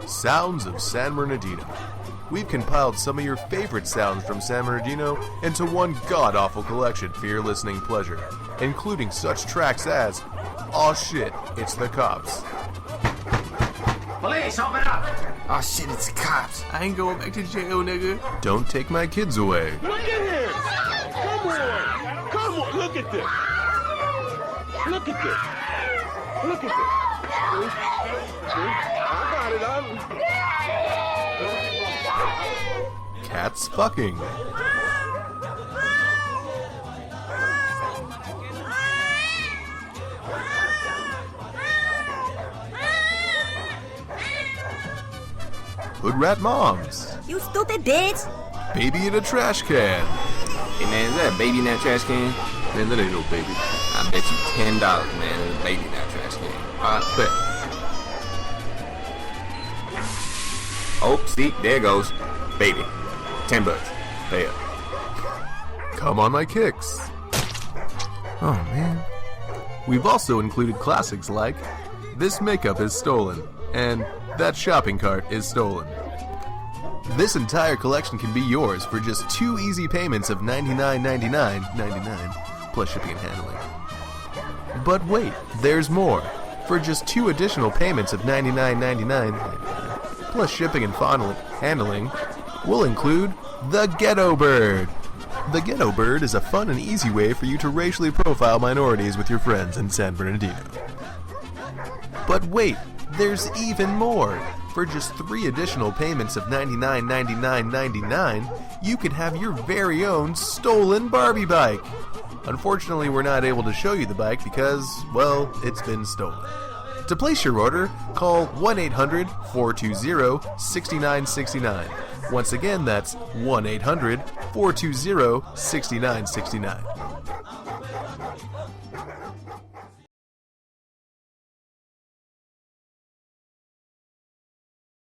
Sounds of San Bernardino. We've compiled some of your favorite sounds from San Bernardino into one god-awful collection for your listening pleasure, including such tracks as Aw Shit, It's the Cops. Police, open up! Oh shit, it's the cops. I ain't going back to jail, nigga. Don't Take My Kids Away. Look at him! Come on! Come on! Look at this! Look at this! Look at this! See? I got it. Cats Fucking. Hood Rat Moms. You stupid bitch! Baby in a Trash Can. Hey man, is that a baby in that trash can? Man, that ain't no baby. I bet you $10, man, there's a baby in that trash can. Bet. Oh, see, there goes. Baby. $10. Pay up. Come on My Kicks. Oh man. We've also included classics like This Makeup is Stolen and That Shopping Cart is Stolen. This entire collection can be yours for just 2 easy payments of $99.99 plus shipping and handling. But wait, there's more. For just 2 additional payments of $99.99 plus shipping and handling, we'll include the Ghetto Bird. The Ghetto Bird is a fun and easy way for you to racially profile minorities with your friends in San Bernardino. But wait, there's even more. For just 3 additional payments of $99.99, you can have your very own stolen Barbie bike. Unfortunately, we're not able to show you the bike because, well, it's been stolen. To place your order, call 1-800-420-6969. Once again, that's 1-800-420-6969.